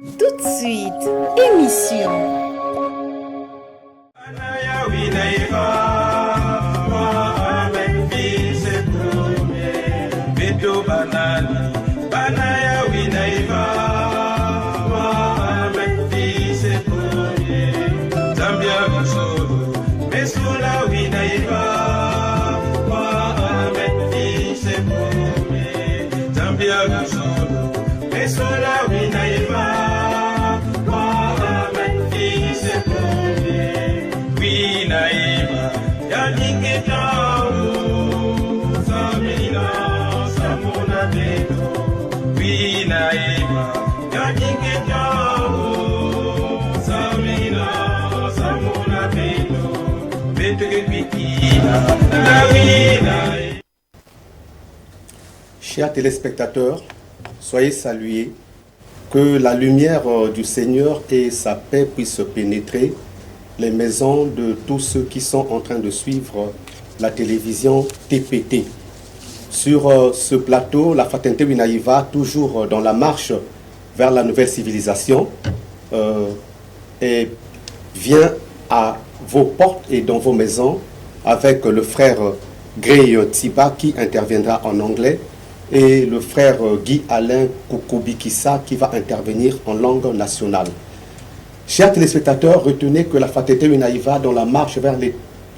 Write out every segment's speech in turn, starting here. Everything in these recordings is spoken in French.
Tout de suite, émission. Chers téléspectateurs, soyez salués, que la lumière du Seigneur et sa paix puissent pénétrer les maisons de tous ceux qui sont en train de suivre la télévision TPT. Sur ce plateau, la Fraternité Winaïva, toujours dans la marche vers la nouvelle civilisation, et vient à vos portes et dans vos maisons avec le frère Gray Tiba qui interviendra en anglais et le frère Guy Alain Koukoubi-Kissa qui va intervenir en langue nationale. Chers téléspectateurs, retenez que la Fraternité Winaïva dans la marche vers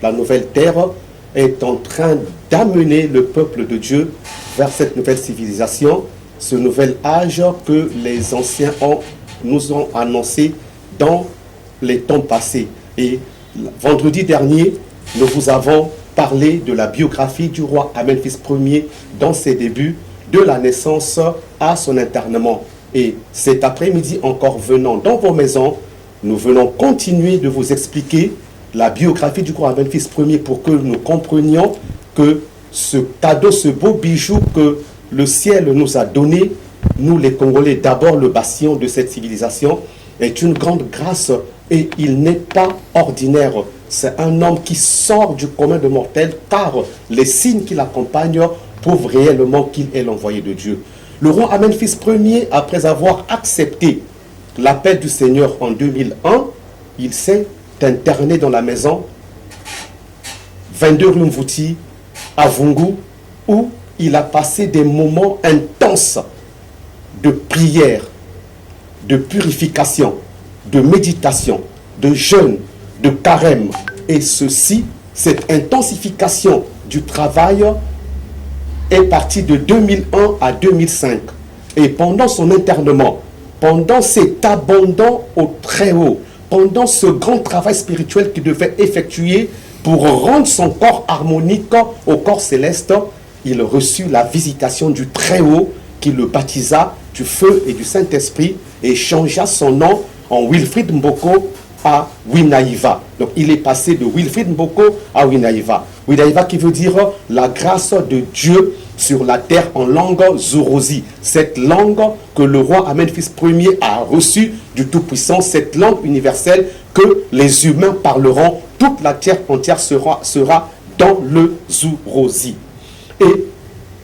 la nouvelle terre est en train d'amener le peuple de Dieu vers cette nouvelle civilisation, ce nouvel âge que les anciens nous ont annoncé dans les temps passés. Et vendredi dernier, nous vous avons parlé de la biographie du roi Amenphis Ier dans ses débuts, de la naissance à son internement. Et cet après-midi encore venant dans vos maisons, nous venons continuer de vous expliquer la biographie du roi Amenphis Ier pour que nous comprenions que ce cadeau, ce beau bijou que le ciel nous a donné, nous les Congolais, d'abord le bastion de cette civilisation, est une grande grâce et il n'est pas ordinaire. C'est un homme qui sort du commun de mortels car les signes qui l'accompagnent prouvent réellement qu'il est l'envoyé de Dieu. Le roi Amenphis Ier, après avoir accepté l'appel du Seigneur en 2001, il s'est interné dans la maison 22 rue Mvouti à Vungu où il a passé des moments intenses de prière, de purification, de méditation, de jeûne, de carême. Et ceci, cette intensification du travail est partie de 2001 à 2005. Et pendant son internement, pendant cet abandon au Très-Haut, pendant ce grand travail spirituel qu'il devait effectuer pour rendre son corps harmonique au corps céleste, il reçut la visitation du Très-Haut qui le baptisa du feu et du Saint-Esprit et changea son nom en Wilfrid Mboko à Winaïva. Donc il est passé de Wilfrid Mboko à Winaïva. Winaïva qui veut dire la grâce de Dieu sur la terre en langue Zorozi. Cette langue que le roi Amenphis Ier a reçue du Tout-Puissant, cette langue universelle que les humains parleront, toute la terre entière sera dans le Zorozi. Et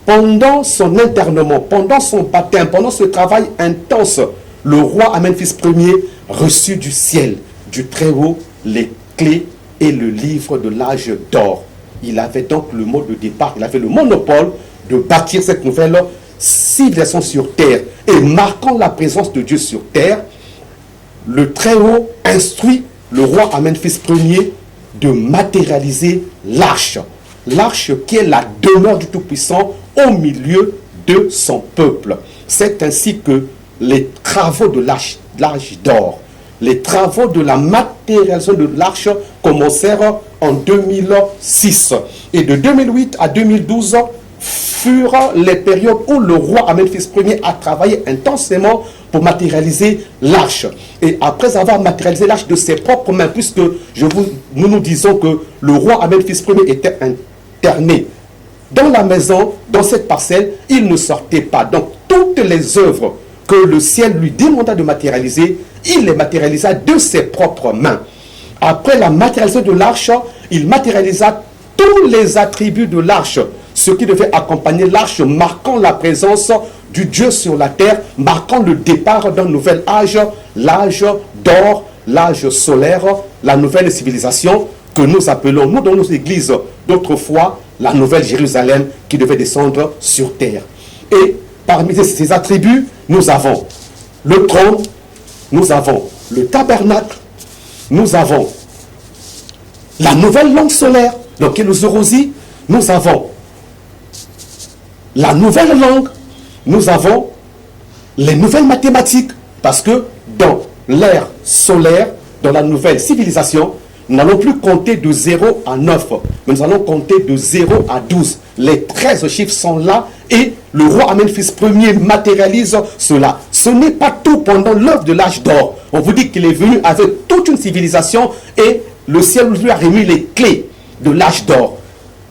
pendant son internement, pendant son baptême, pendant ce travail intense, le roi Amenphis Ier reçut du ciel, du Très-Haut, les clés et le livre de l'âge d'or. Il avait donc le mot de départ, il avait le monopole de bâtir cette nouvelle civilisation sur terre. Et marquant la présence de Dieu sur terre, le Très-Haut instruit le roi Amenphis Ier de matérialiser l'arche. L'arche qui est la demeure du Tout-Puissant au milieu de son peuple. C'est ainsi que les travaux de l'âge d'or, les travaux de la matérialisation de l'arche commencèrent en 2006. Et de 2008 à 2012 furent les périodes où le roi Amenphis Ier a travaillé intensément pour matérialiser l'arche. Et après avoir matérialisé l'arche de ses propres mains, puisque nous disons que le roi Amenphis Ier était interné dans la maison, dans cette parcelle, il ne sortait pas. Donc toutes les œuvres que le ciel lui demanda de matérialiser, il les matérialisa de ses propres mains. Après la matérialisation de l'arche, il matérialisa tous les attributs de l'arche, ce qui devait accompagner l'arche, marquant la présence du Dieu sur la terre, marquant le départ d'un nouvel âge, l'âge d'or, l'âge solaire, la nouvelle civilisation que nous appelons, nous dans nos églises d'autrefois, la nouvelle Jérusalem qui devait descendre sur terre. Et parmi ces attributs, nous avons le trône, nous avons le tabernacle, nous avons la nouvelle lampe solaire, donc nous Eurosi, nous avons la nouvelle langue, nous avons les nouvelles mathématiques, parce que dans l'ère solaire, dans la nouvelle civilisation, nous n'allons plus compter de 0 à 9, mais nous allons compter de 0 à 12. Les 13 chiffres sont là et le roi Amenphis Ier matérialise cela. Ce n'est pas tout pendant l'œuvre de l'âge d'or. On vous dit qu'il est venu avec toute une civilisation et le ciel lui a remis les clés de l'âge d'or.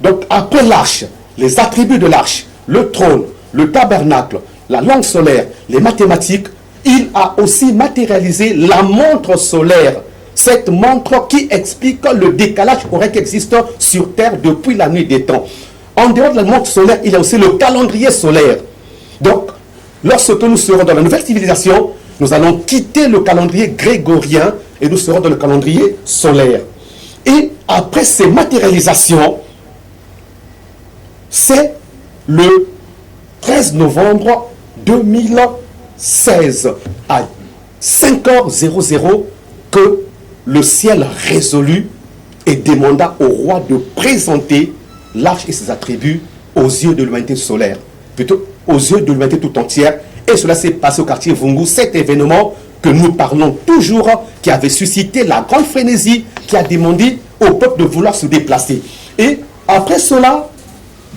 Donc après l'arche, les attributs de l'arche, le trône, le tabernacle, la langue solaire, les mathématiques, il a aussi matérialisé la montre solaire. Cette montre qui explique le décalage horaire qui existe sur Terre depuis la nuit des temps. En dehors de la montre solaire, il y a aussi le calendrier solaire. Donc, lorsque nous serons dans la nouvelle civilisation, nous allons quitter le calendrier grégorien et nous serons dans le calendrier solaire. Et après ces matérialisations, c'est le 13 novembre 2016 à 5h00 que le ciel résolut et demanda au roi de présenter l'arche et ses attributs aux yeux de l'humanité solaire, plutôt aux yeux de l'humanité tout entière. Et cela s'est passé au quartier Vungu, cet événement que nous parlons toujours, qui avait suscité la grande frénésie, qui a demandé au peuple de vouloir se déplacer. Et après cela,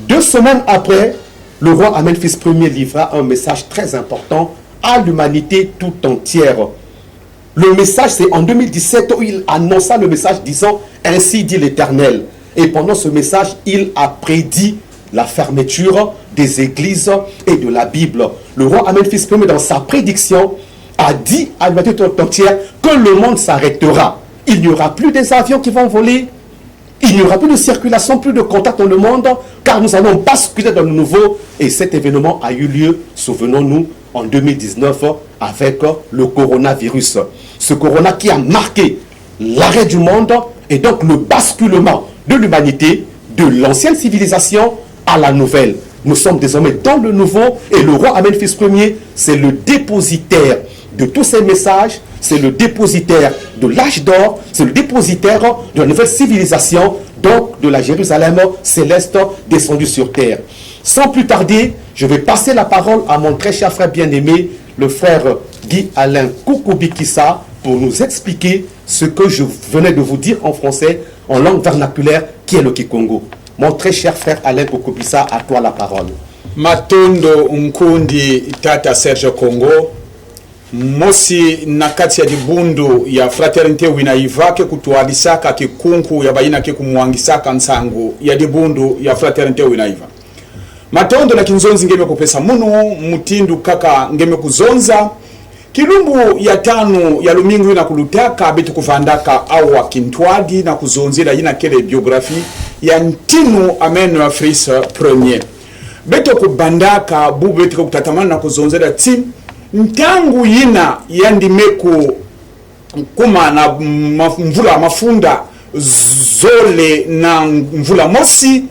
2 semaines après, le roi Amenphis Ier livra un message très important à l'humanité tout entière. Le message, c'est en 2017 où il annonça le message disant « Ainsi dit l'Éternel ». Et pendant ce message, il a prédit la fermeture des églises et de la Bible. Le roi Amenphis Ier, dans sa prédiction, a dit à l'humanité tout entière que le monde s'arrêtera. Il n'y aura plus des avions qui vont voler. Il n'y aura plus de circulation, plus de contact dans le monde, car nous allons basculer dans le nouveau. Et cet événement a eu lieu, souvenons-nous, en 2019 avec le coronavirus. Ce corona qui a marqué l'arrêt du monde et donc le basculement de l'humanité, de l'ancienne civilisation à la nouvelle. Nous sommes désormais dans le nouveau et le roi Amenphis Ier, c'est le dépositaire de tous ces messages, c'est le dépositaire de l'âge d'or, c'est le dépositaire de la nouvelle civilisation, donc de la Jérusalem céleste descendue sur terre. Sans plus tarder, je vais passer la parole à mon très cher frère bien-aimé, le frère Guy-Alain Koukoubi-Kissa, pour nous expliquer ce que je venais de vous dire en français, en langue vernaculaire, qui est le Kikongo. Mon très cher frère Alain Koukoubi-Kissa, à toi la parole. Matondo Nkundi Tata Serge Congo, mosi nakati ya dibundu ya fraternite winaiva ke kutuadisaka kikunku ya baina ke kumwangisaka nsangu ya dibundu ya fraternite winaiva. Matondo na kinzonzi ngeme kupesa munu, mutindu kaka ngeme kuzonza, kilumbu ya tanu ya lumingu ina kulutaka bitu kufandaka au wakintwadi na kuzonzila ina kele biografi ya ntinu amenu ya Fris Premier. Beto kubandaka bubu betu kutatamana na kuzonzela tim, ntangu yina yandimeku kuma na mvula mafunda zole na mvula mosi,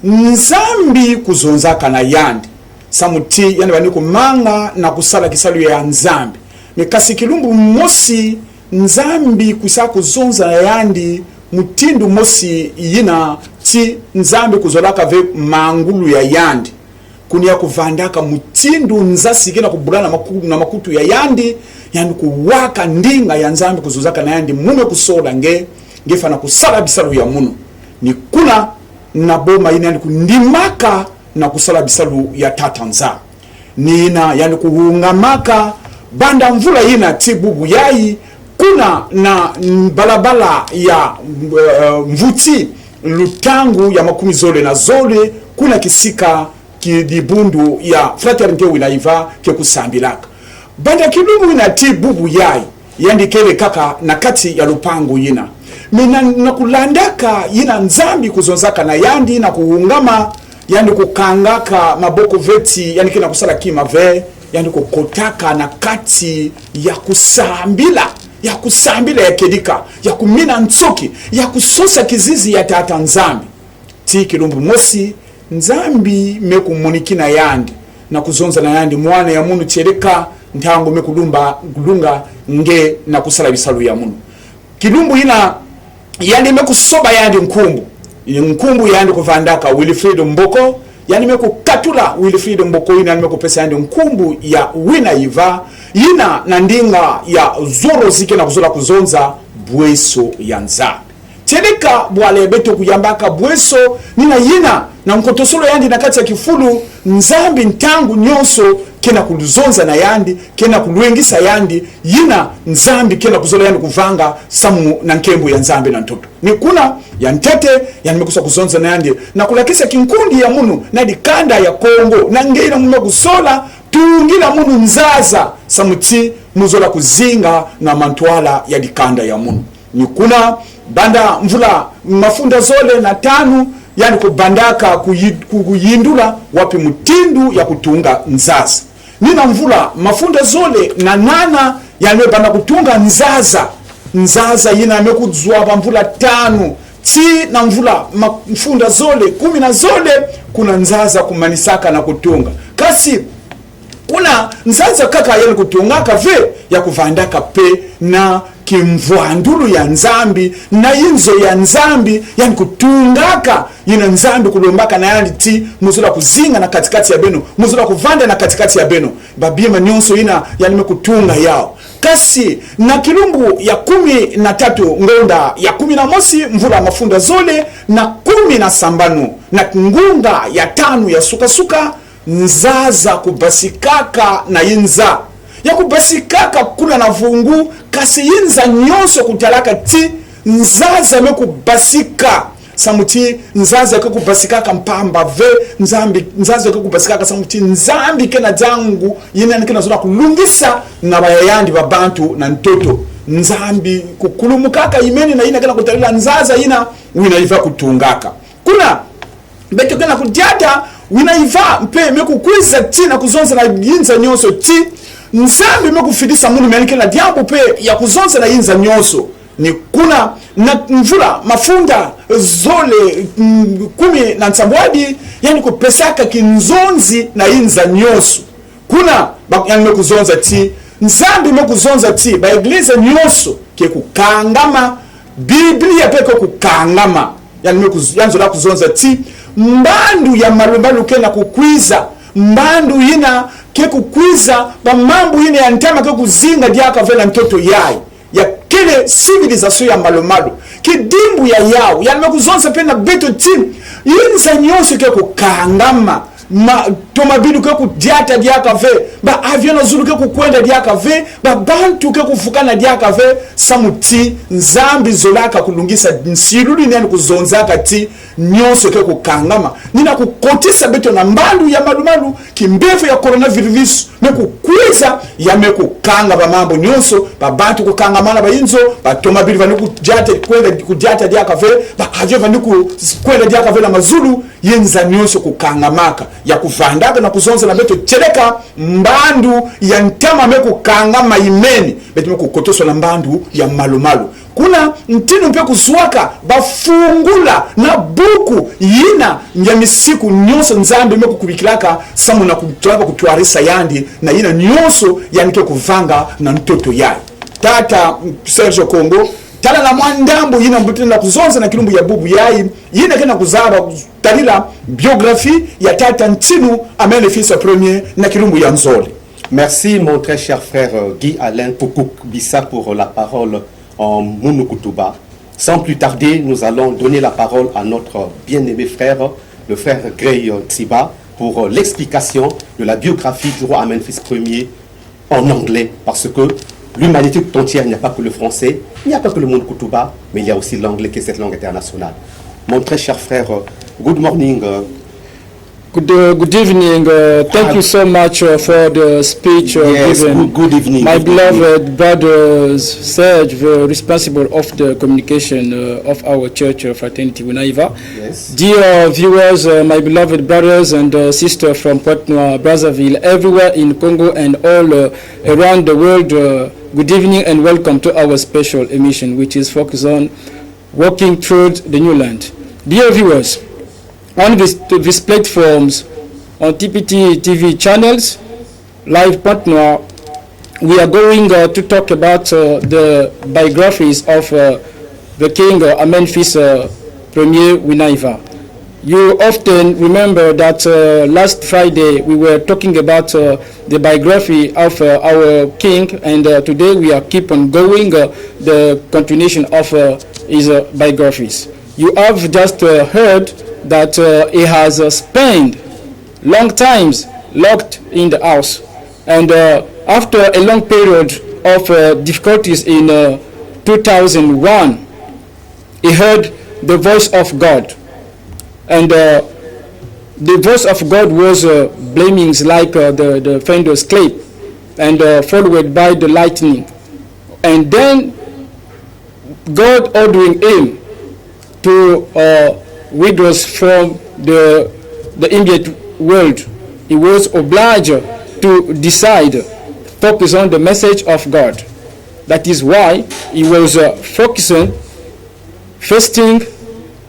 nzambi kuzonzaka na yandi. Samuti yani bani kumanga na kusala kisalu ya nzambi. Mikasi kilumbu mosi nzambi kusala kuzonza na yandi mutindu mosi yina ti nzambi kuzolaka ve mangulu ya yandi. Kunia kuvandaka mutindu nzasike na kubulana na makutu ya yandi, yani kuwaka ndinga ya nzambi kuzozaka na yandi mume kusola ngefa na kusala bisalu ya muno. Ni kuna na boma ina yani kundimaka na kusala bisalu ya tatanza. Nina yani kuhungamaka banda mvula ina tibubu yai, kuna na balabala ya mvuti lutangu ya makumi zole na zole, kuna kisika kidibundu ya fraternite winaiva ke kusambilaka. Banda kilumu ina tibubu yai, yandi kele kaka na kati ya lupangu yina. Mina nakulandaka yina nzambi kuzonzaka na yandi na kuungama yani kukangaka maboko veti yani kina kusala kima ve yani kukotaka na kati ya kusambila ya kedika ya kumina ntsoki ya kusosa kizizi ya tata nzambi ti kilumbu mosi nzambi mekumunikina yandi na kuzonza na yandi mwana ya munu chereka ntango mekulunga nge na kusala bisalu ya munu kilumbu ina yandi mekusoba yandi nkumbu yandi kuvandaka Wilfred Mboko yani mekukatula Wilfred Mboko ina mekupesa yandi nkumbu ya wina iva ina na ndinga ya zoro zike na kuzola kuzonza bweso ya nzambi chereka bwale beto kuyambaka bweso nina yina na mkotosolo yandi na kati ya kifulu nzambi ntangu nyonso kena kuluzonza na yandi kena kulwengisa yandi yina nzambi kena kuzola yandi kuvanga samu na nkembu ya nzambi na ntoto ni kuna ya ntete yani mekusa kuzonza na yandi na kulakisa kinkundi ya munu na dikanda ya Kongo na ngeina mume kusola tungila munu nzaza samuti muzola kuzinga na mantwala ya dikanda ya munu ni kuna banda mvula mafunda zole na tanu yani kubandaka kuyindula wapi mutindu ya kutunga nzaza nina mvula mafunda zole na nana yani banda kutunga nzaza yina amekudzwa mvula tanu ti na mvula mafunda zole 10 na zole kuna nzaza kumanisaka na kutunga kasi kuna nzaza kaka yani kutungaka ve ya kuvandaka pe na kimvwandulu ya nzambi na inzo ya nzambi yani kutungaka yina nzambi kulombaka na yani ti muzula kuzinga na katikati ya beno muzula kuvanda na katikati ya beno babima nyonso ina yani mekutunga yao kasi na kilumbu ya 13 ngonda ya 11 mvula mafunda zole na 10 na ngunga ya 5 ya suka nzaza kubasikaka na inza ya kubasikaka kuna na vungu kasi inza nyonso kutalaka ti nzaza mekubasika samuti nzaza kubasikaka mpamba ve nzaza kubasikaka samuti nzambi kena jangu yina nikena zona kulungisa na bayayandi babantu na ntoto nzambi kukulumukaka imeni na ina kena kutalila nzaza ina winaiva kutungaka kuna beto kena kujata winaiva mpe mekukwiza ti na kuzonza na yinza nyonso ti nzambi mekufidisa munu menike na diambu pe ya kuzonza na yinza nyonso ni kuna na mvula mafunda zole 10 na nsambwadi yani kupesaka kinzonzi na yinza nyonso kuna yani mekuzonza ti nzambi mekuzonza ti ba iglesia nyonso ke kukangama Biblia pe kukangama yani yanzola kuzonza ti mbandu ya malumbalu kena kukwiza mbandu yina ke kukwiza ba mambu yina ya ntama ke kuzinga diaka vela mtoto yai ya kele civilisation ya malumalu kidimbu ya yao yani mekuzonza pena beto tim yinza nyonso ke kukangama tomabilu ke kudiata diaka ve ba avion zulu ke kukwenda diaka ve ba bantu ke kufukana diaka ve samuti nzambi zolaka kulungisa nsiruli nani kuzonzaka ti nyonso ke kukangama nina kukotisa beto na mbandu ya malumalu kimbefu ya coronavirus ne kukwiza ya mekukanga ba mambo nyonso ba bantu kukangamana ba inzo ba tomabilu vani kudiata diaka ve ba avion vani kwenda diaka ve la mazulu yenza nyonso kukangamaka ya kuvandaka na kuzonza na beto chereka mbandu ya ntama mekukangama imeni beto mekukotoswa na mbandu ya malumalu kuna ntinu mpe kuzuaka bafungula na buku yina nyamisiku nyonso nzambi mekukubikilaka samu na kutwaba kutuarisa yandi na yina nyonso yanike kuvanga na ntoto yai tata Serge Kongo tala na mwandambu yina mbutina kuzonza na kilumbu ya bubu yai yina kena kuzaba talila biographie ya tata ntinu amene fils premier na kilumbu ya nzole. Merci mon très cher frère Guy Alain Poukouk Bissa pour la parole en Mounoukoutouba. Sans plus tarder, nous allons donner la parole à notre bien-aimé frère, le frère Grey Tsiba, pour l'explication de la biographie du roi Amenphis Ier en anglais, parce que l'humanité tout entière, il n'y a pas que le français, il n'y a pas que le Mounoukoutouba, mais il y a aussi l'anglais qui est cette langue internationale. Mon très cher frère, good morning. Good evening. Thank you so much for the speech Yes, given. good evening. My Good evening. beloved brother Serge, the responsible of the communication of our church fraternity Winaiva. Yes. Dear viewers, my beloved brothers and sisters from Pointe-Noire, Brazzaville, everywhere in Congo and all around the world, good evening and welcome to our special emission, which is focused on walking through the new land. Dear viewers, on these platforms, on TPT TV channels, Live Pointe-Noire, we are going to talk about the biographies of the King Amenphis Premier Winaiva. You often remember that last Friday we were talking about the biography of our king, and today we are keep on going the continuation of his biographies. You have just heard that he has spent long times locked in the house, and after a long period of difficulties in 2001, he heard the voice of God, and the voice of God was blamings like the Fender's clap, and followed by the lightning, and then God ordering him to withdraw from the immediate world. He was obliged to decide, focus on the message of God. That is why he was focusing, fasting,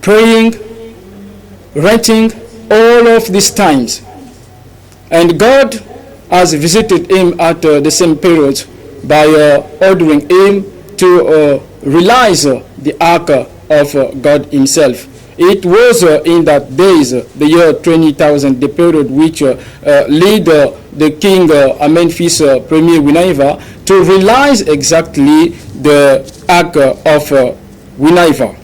praying, renting all of these times. And God has visited him at the same period by ordering him to realize the ark of God himself. It was in that days, the year 20,000, the period which led the king Amenphis Premier Winaiva to realize exactly the ark of Winaiva.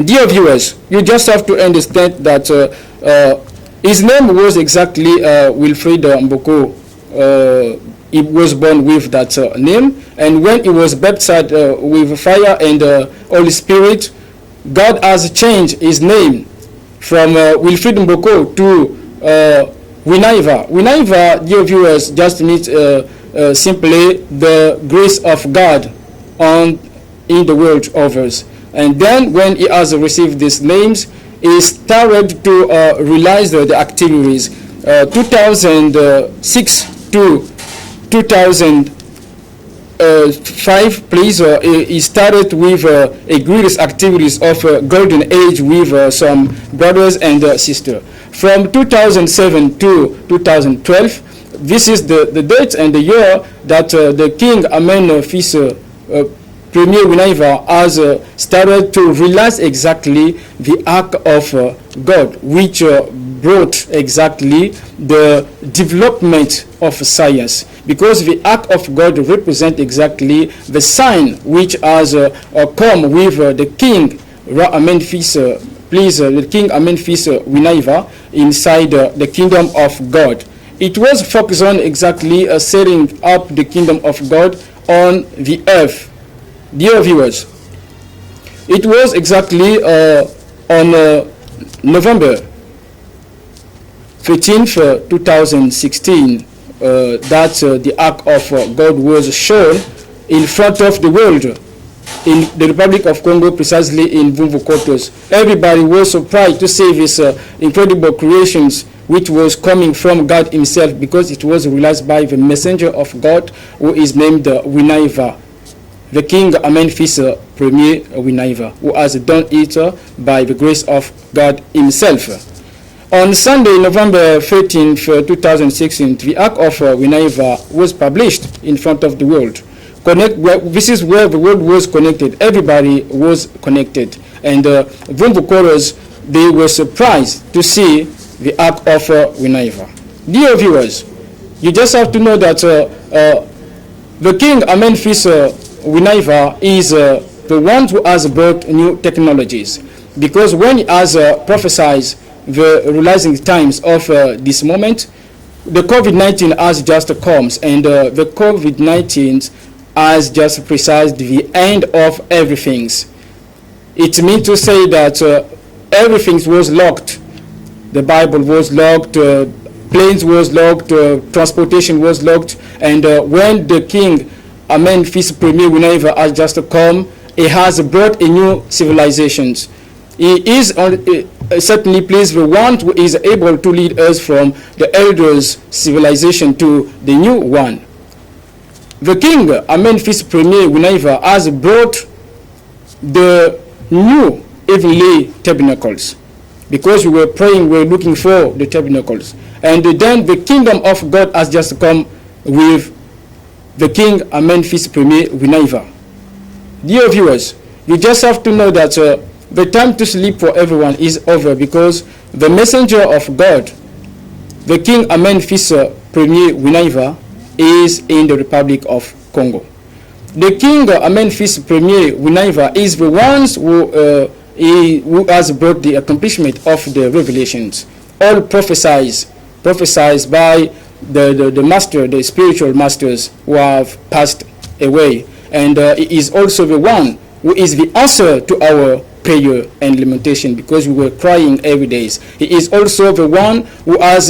Dear viewers, you just have to understand that his name was exactly Wilfrid Mboko. He was born with that name, and when he was baptized with fire and Holy Spirit, God has changed his name from Wilfrid Mboko to Winaiva. Winaiva, dear viewers, just means simply the grace of God in the world of us. And then when he has received these names, he started to realize the activities. 2006 to 2005, please, he started with a greatest activities of golden age with some brothers and sisters. From 2007 to 2012, this is the date and the year that the King Amenphis Premier Winaiva has started to realize exactly the ark of God, which brought exactly the development of science, because the ark of God represents exactly the sign which has come with the King Amenphis, the King Amenphis Winaiva inside the kingdom of God. It was focused on exactly setting up the kingdom of God on the earth. Dear viewers, it was exactly on November 15th, 2016 that the ark of God was shown in front of the world in the Republic of Congo, precisely in Vumvukotos. Everybody was surprised to see this incredible creations which was coming from God himself, because it was realized by the messenger of God who is named Winaiva, the King Amenphis Premier Winaiva, who has done it by the grace of God himself. On Sunday, November 13th, 2016, the Ark of Winaiva was published in front of the world. This is where the world was connected. Everybody was connected. And Vumvukoros, they were surprised to see the Ark of Winaiva. Dear viewers, you just have to know that the King Amenphis Winaiva is the one who has brought new technologies, because when he has prophesied the realizing times of this moment, the COVID-19 has just comes, and the COVID-19 has just precised the end of everything. It means to say that everything was locked the Bible was locked, planes was locked, transportation was locked, and when the king, Amen, fils premier Winaiva has just come, he has brought a new civilizations. He is certainly pleased the one who is able to lead us from the elders' civilization to the new one. The king, Amen, fils premier Winaiva has brought the new heavenly tabernacles, because we were praying, we were looking for the tabernacles, and then the kingdom of God has just come with the king, Amen, fils premier Winaiva. Dear viewers, you just have to know that the time to sleep for everyone is over, because the messenger of God, the king, Amen, fils premier Winaiva, is in the Republic of Congo. The king, Amen, fils premier Winaiva, is the ones who has brought the accomplishment of the revelations. All prophesied by the master, the spiritual masters who have passed away. And he is also the one who is the answer to our prayer and lamentation, because we were crying every day. He is also the one who has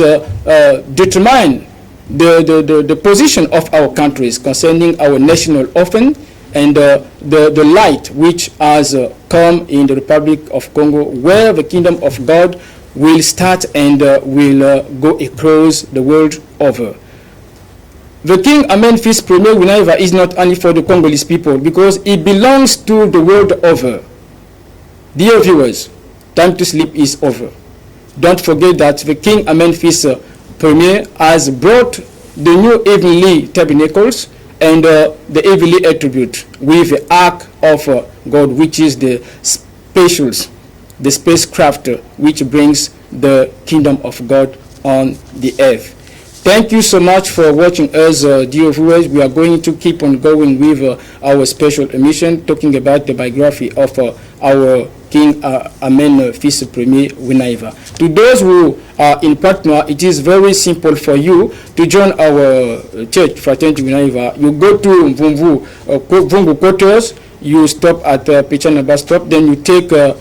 determined the position of our countries concerning our national orphan, and the light which has come in the Republic of Congo, where the kingdom of God will start and will go across the world over. The king, Amen, fils premier Winaiva is not only for the Congolese people, because it belongs to the world over. Dear viewers, time to sleep is over. Don't forget that the king, Amen, fils premier has brought the new heavenly tabernacles and the heavenly attribute with the ark of God, which is the spacecraft which brings the kingdom of God on the earth. Thank you so much for watching us, dear viewers. We are going to keep on going with our special emission, talking about the biography of our King, Amen, fils premier Winaiva. To those who are in Pointe-Noire, it is very simple for you to join our church, Fraternity Winaiva. You go to Vungu quarters, you stop at Pichana bus stop, then you take the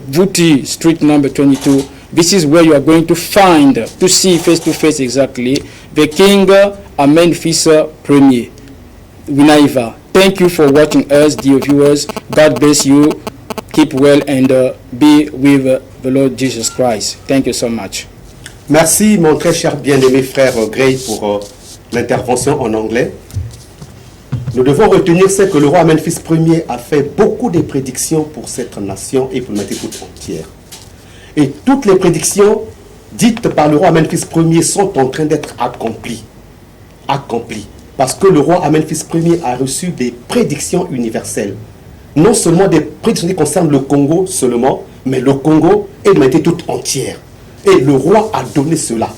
Vuti street number 22. This is where you are going to find, to see face to face exactly, the King, Amen, fils premier Winaiva. Thank you for watching us, dear viewers. God bless you. Keep well and be with the Lord Jesus Christ. Thank you so much. Merci, mon très cher bien-aimé frère Gray, pour l'intervention en anglais. Nous devons retenir ce que le roi Amen, fils premier, a fait beaucoup de prédictions pour cette nation et pour l'humanité toute entière. Et toutes les prédictions dites par le roi Amen, fils premier, sont en train d'être accomplies. Accomplies. Parce que le roi Amen, fils premier, a reçu des prédictions universelles. Non seulement des prédictions qui concernent le Congo seulement, mais le Congo et l'humanité toute entière. Et le roi a donné cela.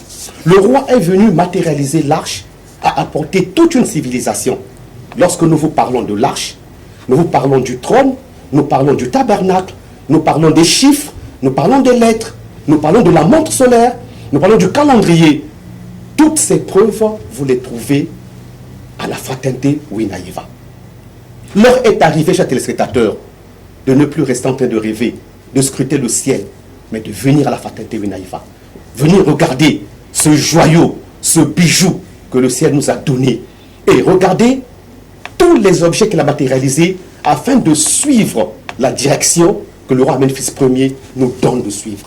Le roi est venu matérialiser l'arche, a apporté toute une civilisation. Lorsque nous vous parlons de l'arche, nous vous parlons du trône, nous parlons du tabernacle, nous parlons des chiffres, nous parlons des lettres, nous parlons de la montre solaire, nous parlons du calendrier. Toutes ces preuves, vous les trouvez à la fraternité Winaiva. L'heure est arrivée, chers téléspectateurs, de ne plus rester en train de rêver, de scruter le ciel, mais de venir à la fraternité Winaiva. Venir regarder ce joyau, ce bijou que le ciel nous a donné. Et regarder tous les objets qu'il a matérialisés afin de suivre la direction que le roi Amen, fils premier, nous donne de suivre.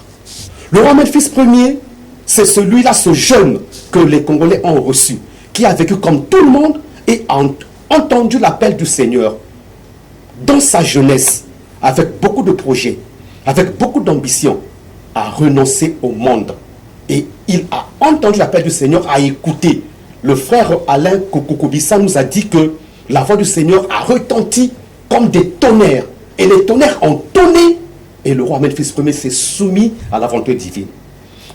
Le roi Amen, fils premier, c'est celui-là, ce jeune que les Congolais ont reçu, qui a vécu comme tout le monde et a entendu l'appel du Seigneur dans sa jeunesse, avec beaucoup de projets, avec beaucoup d'ambition, a renoncé au monde. Et il a entendu l'appel du Seigneur, a écouté. Le frère Alain Koukoukoubissa nous a dit que la voix du Seigneur a retenti comme des tonnerres. Et les tonnerres ont tonné. Et le roi Amen, fils premier, s'est soumis à la volonté divine.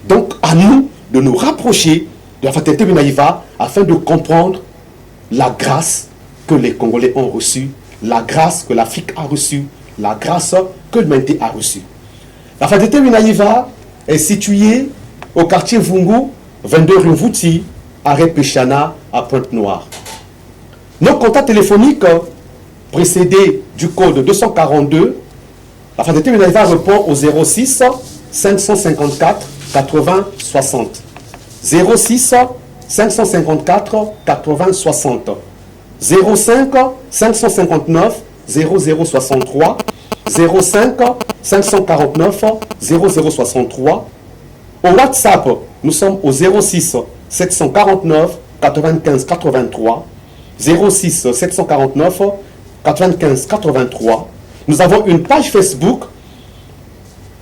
Donc, à nous de nous rapprocher de la fraternité Winaiva afin de comprendre la grâce que les Congolais ont reçue, la grâce que l'Afrique a reçue, la grâce que l'humanité a reçue. La fraternité Winaiva est située au quartier Vungu, 22 rue Vuti, arrêt Pichana, à Pointe-Noire. Nos contacts téléphoniques précédés du code 242, la fraternité Winaiva répond au 06 554 80 60. 06 554 80 60. 05 559 0063. 05 549 0063. Au WhatsApp, nous sommes au 06 749 95 83. 06 749 95 83. Nous avons une page Facebook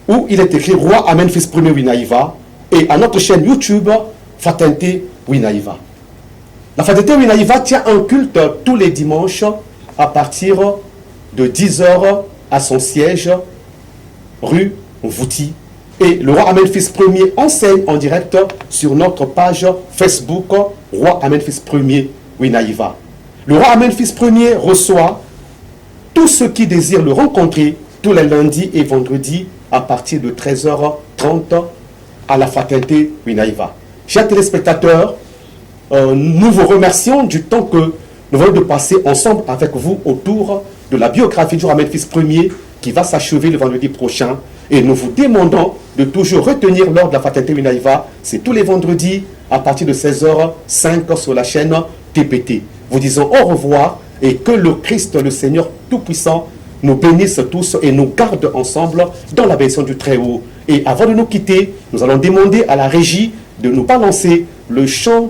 où il est écrit Roi Amen Fils Premier Winaïva, et à notre chaîne YouTube Fraternité Winaïva. La Fraternité Winaïva tient un culte tous les dimanches à partir de 10h à son siège rue Vouti. Et le Roi Amen Fils Premier enseigne en direct sur notre page Facebook Roi Amen Fils Premier Winaïva. Le Roi Amen Fils Premier reçoit tous ceux qui désirent le rencontrer tous les lundis et vendredis à partir de 13h30 à la Fraternité Winaïva. Chers téléspectateurs, nous vous remercions du temps que nous venons de passer ensemble avec vous autour de la biographie du Roi Amen Fils Premier qui va s'achever le vendredi prochain. Et nous vous demandons de toujours retenir l'heure de la Fraternité Winaïva. C'est tous les vendredis à partir de 16h05 sur la chaîne TPT. Vous disons au revoir et que le Christ, le Seigneur Tout-Puissant, nous bénisse tous et nous garde ensemble dans la bénédiction du Très-Haut. Et avant de nous quitter, nous allons demander à la régie de nous balancer le chant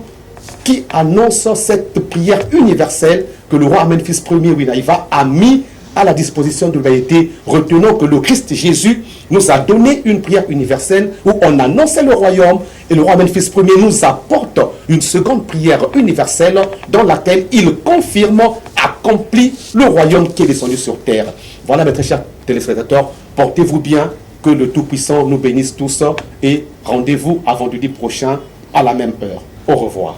qui annonce cette prière universelle que le Roi Amen Fils Premier Winaïva a mis à la disposition de l'humanité. Retenons que le Christ Jésus nous a donné une prière universelle où on annonçait le royaume, et le Roi Amen Fils Premier nous apporte une seconde prière universelle dans laquelle il confirme, accomplit le royaume qui est descendu sur terre. Voilà mes très chers téléspectateurs, portez-vous bien, que le Tout-Puissant nous bénisse tous et rendez-vous à vendredi prochain à la même heure. Au revoir.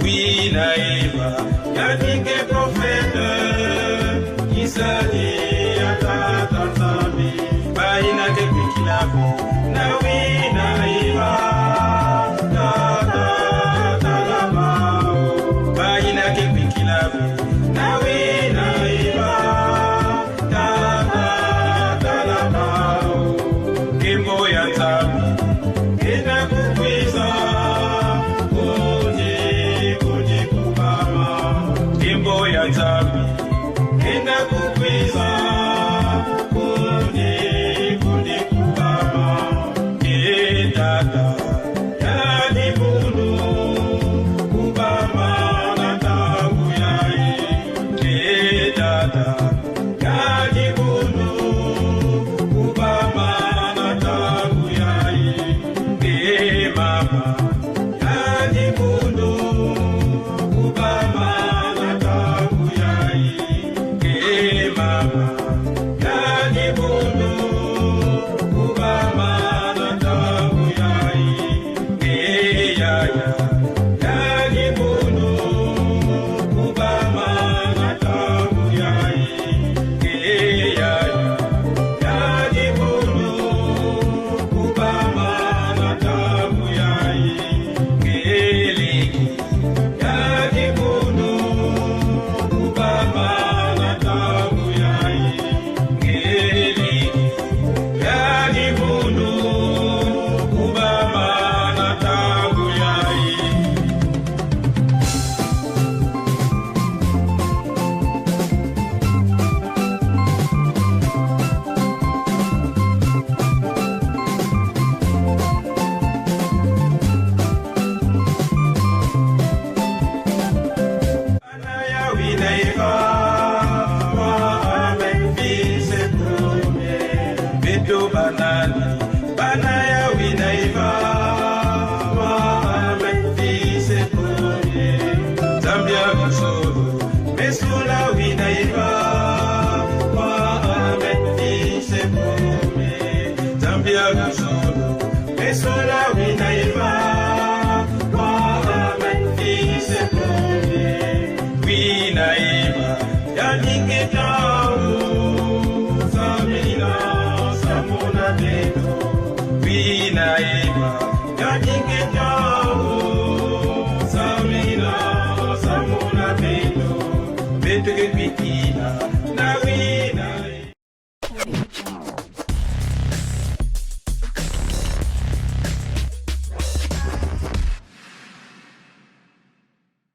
We Winaiva